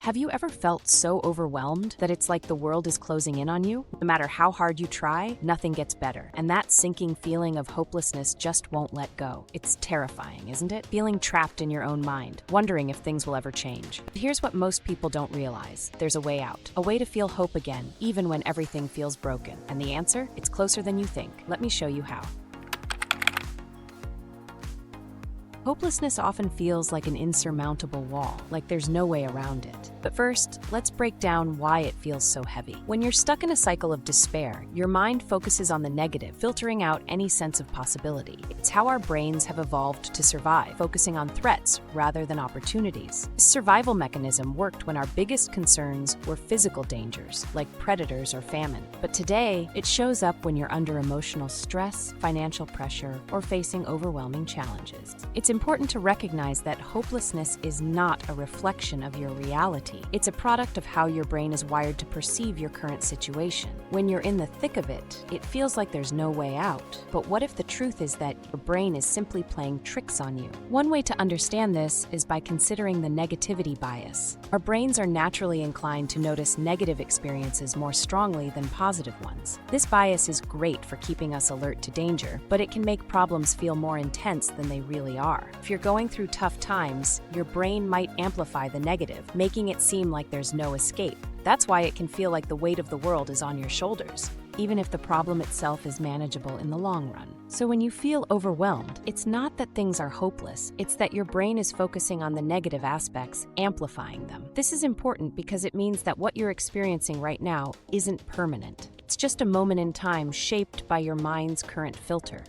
Have you ever felt so overwhelmed that it's like the world is closing in on you? No matter how hard you try, nothing gets better. And that sinking feeling of hopelessness just won't let go. It's terrifying, isn't it? Feeling trapped in your own mind, wondering if things will ever change. But here's what most people don't realize. There's a way out. A way to feel hope again, even when everything feels broken. And the answer? It's closer than you think. Let me show you how. Hopelessness often feels like an insurmountable wall, like there's no way around it. But first, let's break down why it feels so heavy. When you're stuck in a cycle of despair, your mind focuses on the negative, filtering out any sense of possibility. It's how our brains have evolved to survive, focusing on threats rather than opportunities. This survival mechanism worked when our biggest concerns were physical dangers, like predators or famine. But today, it shows up when you're under emotional stress, financial pressure, or facing overwhelming challenges. It's important to recognize that hopelessness is not a reflection of your reality. It's a product of how your brain is wired to perceive your current situation. When you're in the thick of it, it feels like there's no way out. But what if the truth is that your brain is simply playing tricks on you? One way to understand this is by considering the negativity bias. Our brains are naturally inclined to notice negative experiences more strongly than positive ones. This bias is great for keeping us alert to danger, but it can make problems feel more intense than they really are. If you're going through tough times, your brain might amplify the negative, making it seem like there's no escape. That's why it can feel like the weight of the world is on your shoulders, even if the problem itself is manageable in the long run. So when you feel overwhelmed, it's not that things are hopeless, it's that your brain is focusing on the negative aspects, amplifying them. This is important because it means that what you're experiencing right now isn't permanent. It's just a moment in time shaped by your mind's current filter.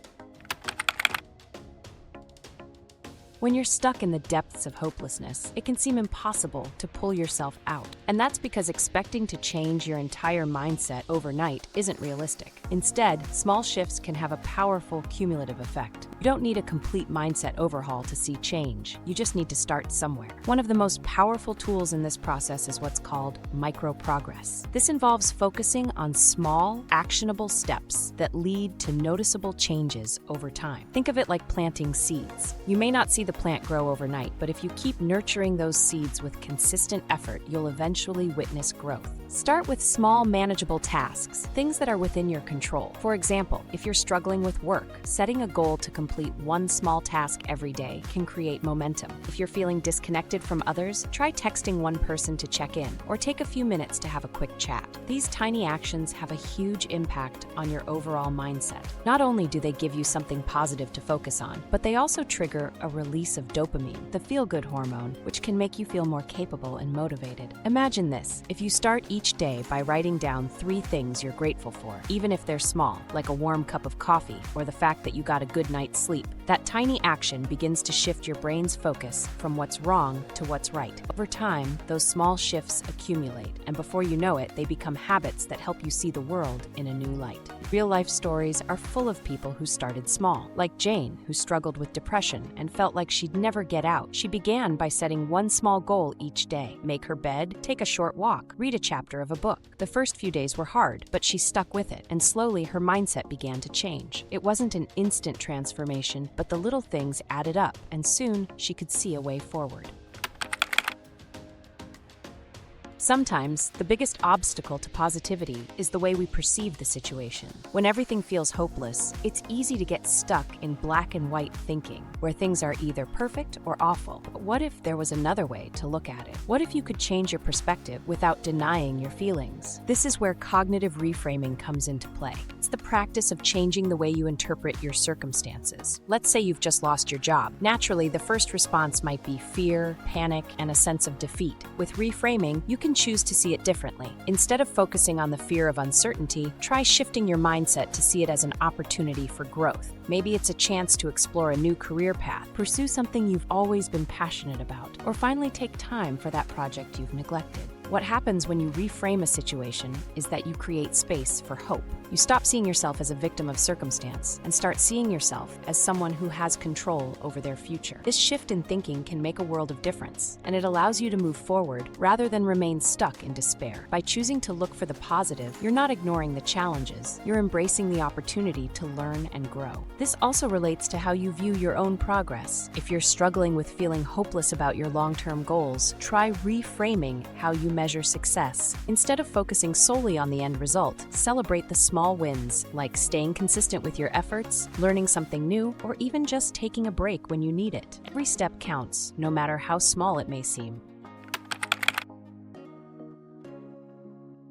When you're stuck in the depths of hopelessness, it can seem impossible to pull yourself out. And that's because expecting to change your entire mindset overnight isn't realistic. Instead, small shifts can have a powerful cumulative effect. You don't need a complete mindset overhaul to see change. You just need to start somewhere. One of the most powerful tools in this process is what's called micro-progress. This involves focusing on small, actionable steps that lead to noticeable changes over time. Think of it like planting seeds. You may not see the plant grow overnight, but if you keep nurturing those seeds with consistent effort, you'll eventually witness growth. Start with small, manageable tasks, things that are within your control. For example, if you're struggling with work, setting a goal to complete one small task every day can create momentum. If you're feeling disconnected from others, try texting one person to check in, or take a few minutes to have a quick chat. These tiny actions have a huge impact on your overall mindset. Not only do they give you something positive to focus on, but they also trigger a release of dopamine, the feel-good hormone, which can make you feel more capable and motivated. Imagine this: if you start each day by writing down 3 things you're grateful for, even if they're small, like a warm cup of coffee or the fact that you got a good night's sleep, that tiny action begins to shift your brain's focus from what's wrong to what's right. Over time, those small shifts accumulate, and before you know it, they become habits that help you see the world in a new light. Real-life stories are full of people who started small, like Jane, who struggled with depression and felt like she'd never get out. She began by setting one small goal each day: make her bed, take a short walk, read a chapter of a book. The first few days were hard, but she stuck with it, and slowly her mindset began to change. It wasn't an instant transformation, but the little things added up, and soon she could see a way forward. Sometimes, the biggest obstacle to positivity is the way we perceive the situation. When everything feels hopeless, it's easy to get stuck in black and white thinking, where things are either perfect or awful. But what if there was another way to look at it? What if you could change your perspective without denying your feelings? This is where cognitive reframing comes into play. It's the practice of changing the way you interpret your circumstances. Let's say you've just lost your job. Naturally, the first response might be fear, panic, and a sense of defeat. With reframing, you can choose to see it differently. Instead of focusing on the fear of uncertainty, try shifting your mindset to see it as an opportunity for growth. Maybe it's a chance to explore a new career path, pursue something you've always been passionate about, or finally take time for that project you've neglected. What happens when you reframe a situation is that you create space for hope. You stop seeing yourself as a victim of circumstance and start seeing yourself as someone who has control over their future. This shift in thinking can make a world of difference, and it allows you to move forward rather than remain stuck in despair. By choosing to look for the positive, you're not ignoring the challenges, you're embracing the opportunity to learn and grow. This also relates to how you view your own progress. If you're struggling with feeling hopeless about your long-term goals, try reframing how you measure success. Instead of focusing solely on the end result, celebrate the small wins, like staying consistent with your efforts, learning something new, or even just taking a break when you need it. Every step counts, no matter how small it may seem.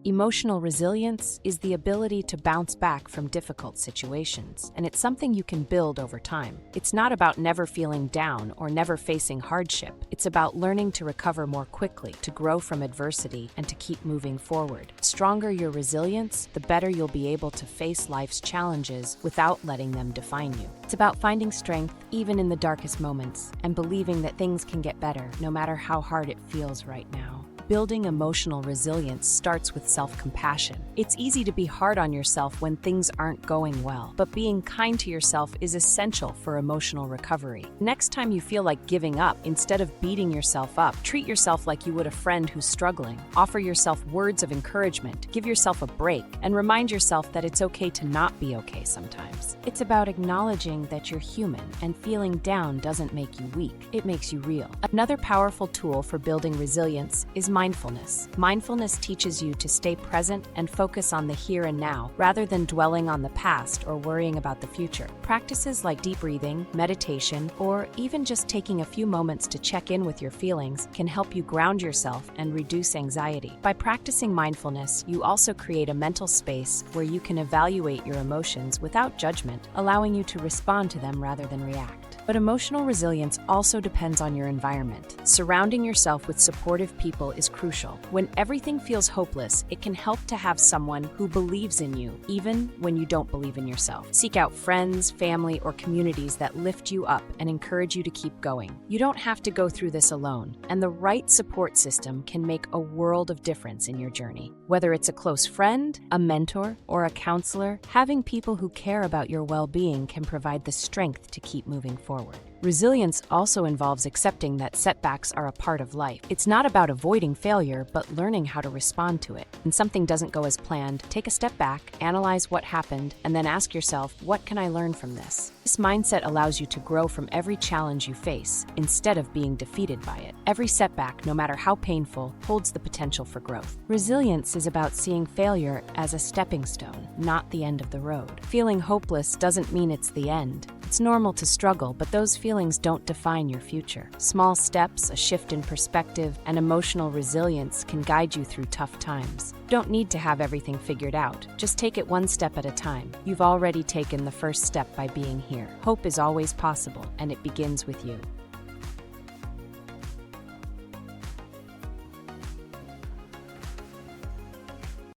Emotional resilience is the ability to bounce back from difficult situations, and it's something you can build over time. It's not about never feeling down or never facing hardship. It's about learning to recover more quickly, to grow from adversity, and to keep moving forward. The stronger your resilience, the better you'll be able to face life's challenges without letting them define you. It's about finding strength even in the darkest moments and believing that things can get better no matter how hard it feels right now. Building emotional resilience starts with self-compassion. It's easy to be hard on yourself when things aren't going well, but being kind to yourself is essential for emotional recovery. Next time you feel like giving up, instead of beating yourself up, treat yourself like you would a friend who's struggling. Offer yourself words of encouragement, give yourself a break, and remind yourself that it's okay to not be okay sometimes. It's about acknowledging that you're human, and feeling down doesn't make you weak, it makes you real. Another powerful tool for building resilience is mindfulness. Mindfulness teaches you to stay present and focus on the here and now, rather than dwelling on the past or worrying about the future. Practices like deep breathing, meditation, or even just taking a few moments to check in with your feelings can help you ground yourself and reduce anxiety. By practicing mindfulness, you also create a mental space where you can evaluate your emotions without judgment, allowing you to respond to them rather than react. But emotional resilience also depends on your environment. Surrounding yourself with supportive people is crucial. When everything feels hopeless, it can help to have someone who believes in you, even when you don't believe in yourself. Seek out friends, family, or communities that lift you up and encourage you to keep going. You don't have to go through this alone, and the right support system can make a world of difference in your journey. Whether it's a close friend, a mentor, or a counselor, having people who care about your well-being can provide the strength to keep moving forward. Resilience also involves accepting that setbacks are a part of life. It's not about avoiding failure, but learning how to respond to it. When something doesn't go as planned, take a step back, analyze what happened, and then ask yourself, what can I learn from this? This mindset allows you to grow from every challenge you face, instead of being defeated by it. Every setback, no matter how painful, holds the potential for growth. Resilience is about seeing failure as a stepping stone, not the end of the road. Feeling hopeless doesn't mean it's the end. It's normal to struggle, but those feelings don't define your future. Small steps, a shift in perspective, and emotional resilience can guide you through tough times. You don't need to have everything figured out. Just take it one step at a time. You've already taken the first step by being here. Hope is always possible, and it begins with you.